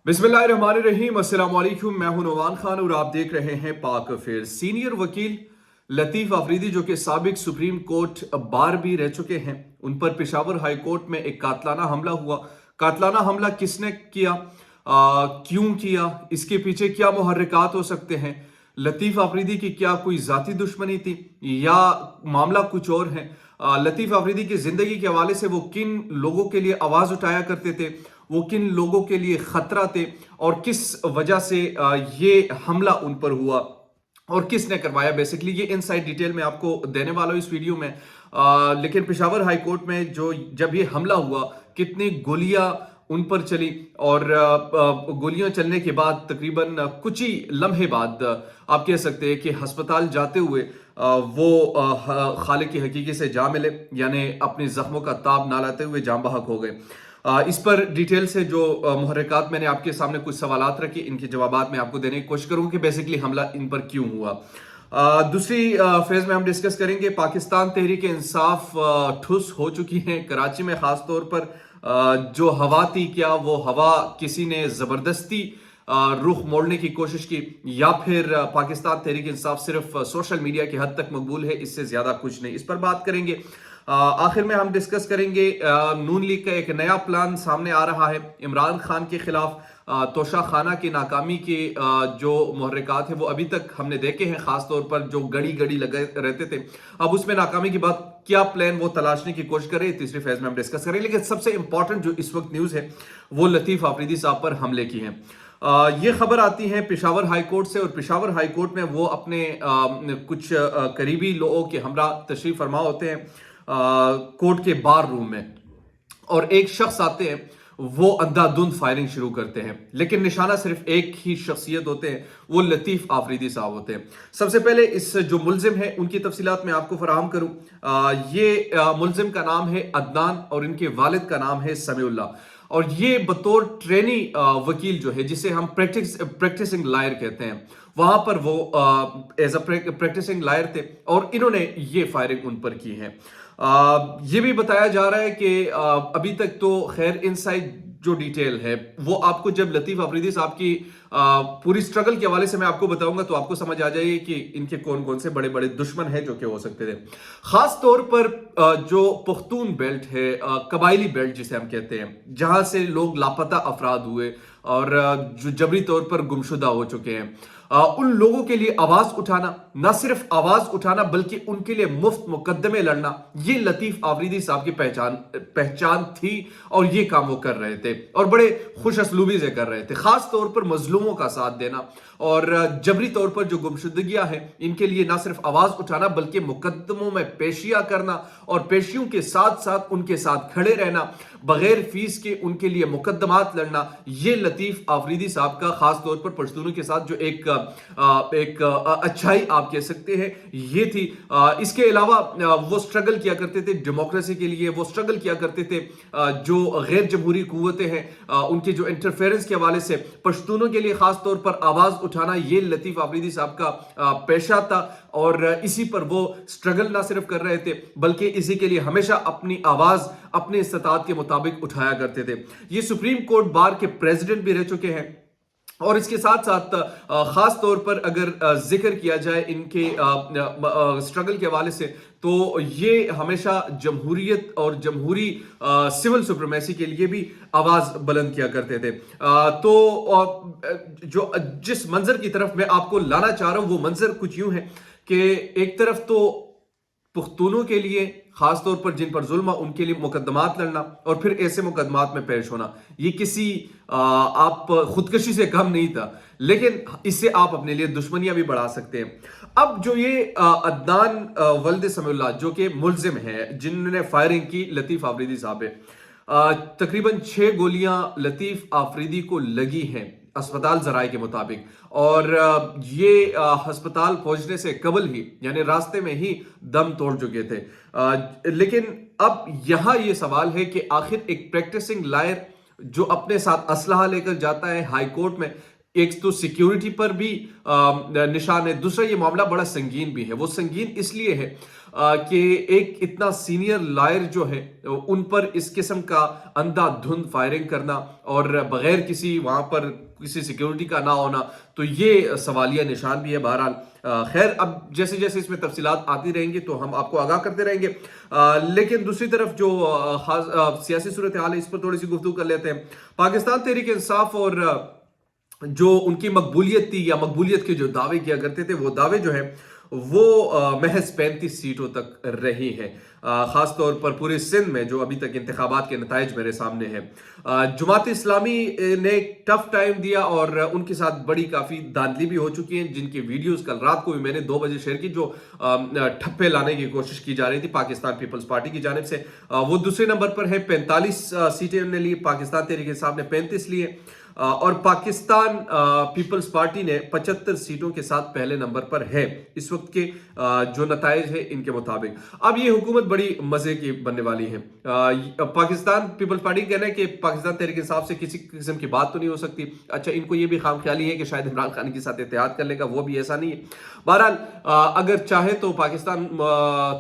बिस्मिल्लाहिर्रहमानिर्रहीम। अस्सलाम वालेकुम। मैं हूं नौमान खान और आप देख रहे हैं पाक अफेयर। सीनियर वकील लतीफ़ अफरीदी जो कि साबिक सुप्रीम कोर्ट बार भी रह चुके हैं, उन पर पेशावर हाई कोर्ट में एक कातलाना हमला हुआ। कातलाना हमला किसने किया, क्यों किया, इसके पीछे क्या मुहर्रिकात हो सकते हैं, लतीफ़ अफरीदी की क्या कोई ज़ाती दुश्मनी थी या मामला कुछ और है। लतीफ़ अफरीदी की ज़िंदगी के हवाले से वो किन लोगों के लिए आवाज़ उठाया करते थे, वो किन लोगों के लिए ख़तरा थे और किस वजह से ये हमला उन पर हुआ और किसने करवाया। बेसिकली ये इनसाइड डिटेल मैं आपको देने वाला हूँ इस वीडियो में। लेकिन पेशावर हाई कोर्ट में जब ये हमला हुआ, कितनी गोलियां उन पर चली और गोलियां चलने के बाद तकरीबन कुछ ही लम्हे बाद आप कह सकते हैं कि अस्पताल जाते हुए वो खालिक की हकीकी से जा मिले, यानी अपने जख्मों का ताब ना लाते हुए जान बहक हो गए। इस पर डिटेल से जो मुहर्रिकात मैंने आपके सामने कुछ सवालात रखे, इनके जवाबात मैं आपको देने की कोशिश करूंगा कि बेसिकली हमला इन पर क्यों हुआ। दूसरी फेज में हम डिस्कस करेंगे पाकिस्तान तहरीक इंसाफ ठुस हो चुकी है। कराची में खास तौर पर जो हवा थी, क्या वो हवा किसी ने जबरदस्ती रुख मोड़ने की कोशिश की या फिर पाकिस्तान तहरीक इंसाफ सिर्फ सोशल मीडिया की हद तक मकबूल है, इससे ज्यादा कुछ नहीं। इस पर बात करेंगे। आखिर में हम डिस्कस करेंगे नून लीग का एक नया प्लान सामने आ रहा है। इमरान खान के खिलाफ तोशा खाना की नाकामी के जो मुहर्रिकात है वो अभी तक हमने देखे हैं, खास तौर पर जो गड़ी गड़ी लगे रहते थे। अब उसमें नाकामी के बाद क्या प्लान वो तलाशने की कोशिश करें, तीसरी फेज में हम डिस्कस करें। लेकिन सबसे इंपॉर्टेंट जो इस वक्त न्यूज है वो लतीफ अफरीदी साहब पर हमले की है। ये खबर आती है पेशावर हाई कोर्ट से और पेशावर हाई कोर्ट में वो अपने कुछ करीबी लोगों के हमरा तशरीफ फरमा होते हैं कोर्ट के बार रूम में, और एक शख्स आते हैं, वो अंधाधुंध फायरिंग शुरू करते हैं। लेकिन निशाना सिर्फ एक ही शख्सियत होते हैं, वो लतीफ आफरीदी साहब होते हैं। सबसे पहले इस जो मुलजिम है उनकी तफसीलात मैं आपको फराहम करूं। ये मुलजिम का नाम है अदनान और इनके वालिद का नाम है समीउल्लाह, और ये बतौर ट्रेनी वकील जो है, जिसे हम प्रैक्टिसिंग लायर कहते हैं, वहां पर वो एज अ प्रैक्टिसिंग लायर थे और इन्होंने ये फायरिंग उन पर की है। ये भी बताया जा रहा है कि अभी तक तो खैर इनसाइड जो डिटेल है वो आपको जब लतीफ अफरीदी साहब की पूरी स्ट्रगल के हवाले से मैं आपको बताऊंगा तो आपको समझ आ जाएगी कि इनके कौन कौन से बड़े बड़े दुश्मन हैं जो कि हो सकते थे। खास तौर पर जो पुख्तून बेल्ट है, कबायली बेल्ट जिसे हम कहते हैं, जहां से लोग लापता अफराद हुए और जो जबरी तौर पर गुमशुदा हो चुके हैं, उन लोगों के लिए आवाज उठाना, न सिर्फ आवाज उठाना बल्कि उनके लिए मुफ्त मुकदमे लड़ना, ये लतीफ अफरीदी साहब की पहचान थी और ये काम वो कर रहे थे और बड़े खुश असलूबी से कर रहे थे। खास तौर पर मजलूमों का साथ देना और जबरी तौर पर जो गुमशुदगियां हैं इनके लिए न सिर्फ आवाज उठाना बल्कि मुकदमों में पेशियां करना और पेशियों के साथ साथ उनके साथ खड़े रहना, बगैर फीस के उनके लिए मुकदमात लड़ना, ये लतीफ आफरीदी साहब का खास तौर पर पश्तूनों के साथ जो एक अच्छाई आप कह सकते हैं ये थी। इसके अलावा वो स्ट्रगल किया करते थे डेमोक्रेसी के लिए, वो स्ट्रगल किया करते थे जो गैर जमहूरी कुव्वतें हैं उनके जो इंटरफेरेंस के हवाले से पश्तूनों के लिए खास तौर पर आवाज उठाना, ये लतीफ आफरीदी साहब का पेशा था और इसी पर वो स्ट्रगल ना सिर्फ कर रहे थे बल्कि इसी के लिए हमेशा अपनी आवाज अपने इस्तात के मुताबिक उठाया करते थे। ये सुप्रीम कोर्ट बार के प्रेसिडेंट भी रह चुके हैं और इसके साथ साथ खास तौर पर अगर जिक्र किया जाए इनके स्ट्रगल के हवाले से तो ये हमेशा जमहूरियत और जमहूरी सिविल सुप्रीमेसी के लिए भी आवाज बुलंद किया करते थे। तो जो जिस मंजर की तरफ मैं आपको लाना चाह रहा हूं वो मंजर कुछ यूं है कि एक तरफ तो पुख्तूनों के लिए खास तौर पर जिन पर जुल्म उनके लिए मुकदमात लड़ना और फिर ऐसे मुकदमात में पेश होना, ये किसी आप खुदकशी से कम नहीं था, लेकिन इससे आप अपने लिए दुश्मनियां भी बढ़ा सकते हैं। अब जो ये अदनान वल्द समीउल्लाह जो कि मुलजिम है जिन्होंने फायरिंग की लतीफ आफरीदी साहब है, तकरीबन 6 गोलियां लतीफ आफरीदी को लगी हैं अस्पताल जराए के मुताबिक, और ये अस्पताल पहुंचने से कबल ही यानी रास्ते में ही दम तोड़ चुके थे। लेकिन अब यहां ये सवाल है कि आखिर एक प्रैक्टिसिंग लायर जो अपने साथ असलहा लेकर जाता है हाई कोर्ट में, एक तो सिक्योरिटी पर भी निशान है, दूसरा ये मामला बड़ा संगीन भी है। वो संगीन इसलिए है कि एक इतना सीनियर लॉयर जो है उन पर इस किस्म का अंधाधुंध फायरिंग करना और बगैर किसी वहां पर किसी सिक्योरिटी का ना होना, तो ये सवालिया निशान भी है। बहरहाल खैर, अब जैसे जैसे इसमें तफसीलात आती रहेंगी तो हम आपको आगाह करते रहेंगे। लेकिन दूसरी तरफ जो सियासी सूरत हाल है, इस पर थोड़ी सी गुफ्तगू कर लेते हैं। पाकिस्तान तहरीक इंसाफ और जो उनकी मकबूलियत थी या मकबूलियत के जो दावे किया करते थे, वो दावे जो है वो महज 35 सीटों तक रही हैं। खास तौर पर पूरे सिंध में जो अभी तक इंतखाबात के नताइज मेरे सामने हैं, जमात इस्लामी ने टफ टाइम दिया और उनके साथ बड़ी काफ़ी धांधली भी हो चुकी है, जिनकी वीडियोस कल रात को भी मैंने 2 बजे शेयर की, जो ठप्पे लाने की कोशिश की जा रही थी पाकिस्तान पीपल्स पार्टी की जानिब से। वो दूसरे नंबर पर है, 45 सीटें उन्होंने ली, पाकिस्तान तहरीक इंसाफ ने 35 लिए और पाकिस्तान पीपल्स पार्टी ने 75 सीटों के साथ पहले नंबर पर है इस वक्त के जो नताइज है इनके मुताबिक। अब ये हुकूमत बड़ी मजे की बनने वाली है। पाकिस्तान पीपल्स पार्टी कहना है कि पाकिस्तान तहरीक इंसाफ से किसी किस्म की बात तो नहीं हो सकती। अच्छा, इनको ये भी खामख्याली है कि शायद इमरान खान के साथ इत्तेहाद कर लेगा, वो भी ऐसा नहीं है। बहरहाल अगर चाहे तो पाकिस्तान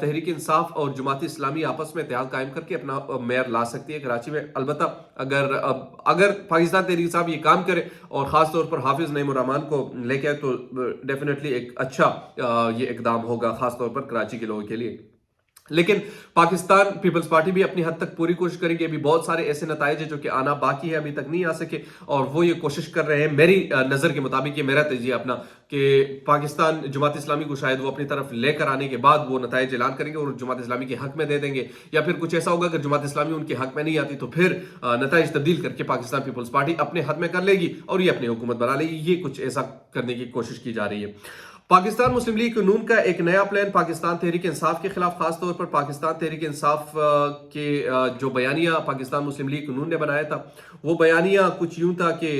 तहरीक इंसाफ और जमात इस्लामी आपस में इत्तेहाद कायम करके अपना मेयर ला सकती है कराची में। अलबत्ता अगर पाकिस्तान तहरीक इंसाफ ये काम करे और खास तौर पर हाफिज नईम रहमान को लेके आए तो डेफिनेटली एक अच्छा ये इकदाम होगा खास तौर पर कराची के लोगों के लिए। लेकिन पाकिस्तान पीपल्स पार्टी भी अपनी हद तक पूरी कोशिश करेगी। अभी बहुत सारे ऐसे नताइज है जो कि आना बाकी है, अभी तक नहीं आ सके, और वो ये कोशिश कर रहे हैं। मेरी नज़र के मुताबिक, ये मेरा तजिया अपना, कि पाकिस्तान जमात इस्लामी को शायद वो अपनी तरफ लेकर आने के बाद वो नताइज ऐलान करेंगे और जमात इस्लामी के हक में दे देंगे, या फिर कुछ ऐसा होगा अगर जमात इस्लामी उनके हक में नहीं आती तो फिर नताइज तब्दील करके पाकिस्तान पीपल्स पार्टी अपने हक में कर लेगी और ये अपनी हुकूमत बना लेगी। ये कुछ ऐसा करने की कोशिश की जा रही है। पाकिस्तान मुस्लिम लीग नून का एक नया प्लान पाकिस्तान तहरीक इंसाफ के खिलाफ, खास तौर पर पाकिस्तान तहरीक इंसाफ के जो बयानिया पाकिस्तान मुस्लिम लीग नून ने बनाया था, वो बयानिया कुछ यूं था कि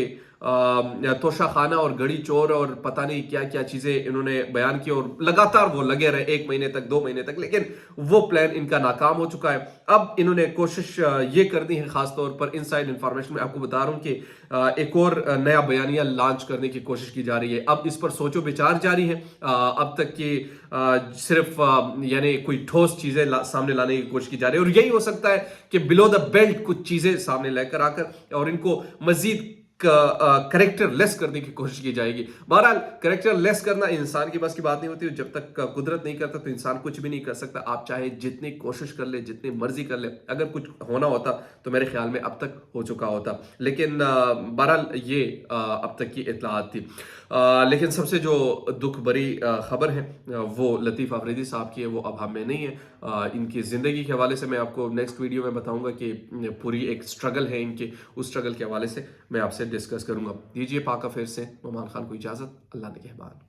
तोशा खाना और गड़ी चोर और पता नहीं क्या क्या चीजें इन्होंने बयान की और लगातार वो लगे रहे 1 महीने तक, 2 महीने तक, लेकिन वो प्लान इनका नाकाम हो चुका है। अब इन्होंने कोशिश ये करनी है, खास तौर पर इनसाइड इंफॉर्मेशन में आपको बता रहा हूं कि एक और नया बयानिया लॉन्च करने की कोशिश की जा रही है। अब इस पर सोचो विचार जारी है। अब तक की सिर्फ यानी कोई ठोस चीजें सामने लाने की कोशिश की जा रही है और यही हो सकता है कि बिलो द बेल्ट कुछ चीजें सामने लेकर आकर और इनको मजीद करेक्टर लेस करने की कोशिश की जाएगी। बहरहाल करेक्टर लेस करना इंसान की बस की बात नहीं होती, जब तक कुदरत नहीं करता तो इंसान कुछ भी नहीं कर सकता। आप चाहे जितनी कोशिश कर ले, जितनी मर्जी कर ले, अगर कुछ होना होता तो मेरे ख्याल में अब तक हो चुका होता। लेकिन बहरहाल ये अब तक की इत्तलात थी। लेकिन सबसे जो दुख भरी खबर है वो लतीफ़ अफरीदी साहब की है, वो अब हम में नहीं है। इनकी ज़िंदगी के हवाले से मैं आपको नेक्स्ट वीडियो में बताऊंगा कि पूरी एक स्ट्रगल है इनके, उस स्ट्रगल के हवाले से मैं आपसे डिस्कस करूंगा। दीजिए पाक अफेयर से मोहम्मद खान को इजाज़त। अल्लाह ने कहबान।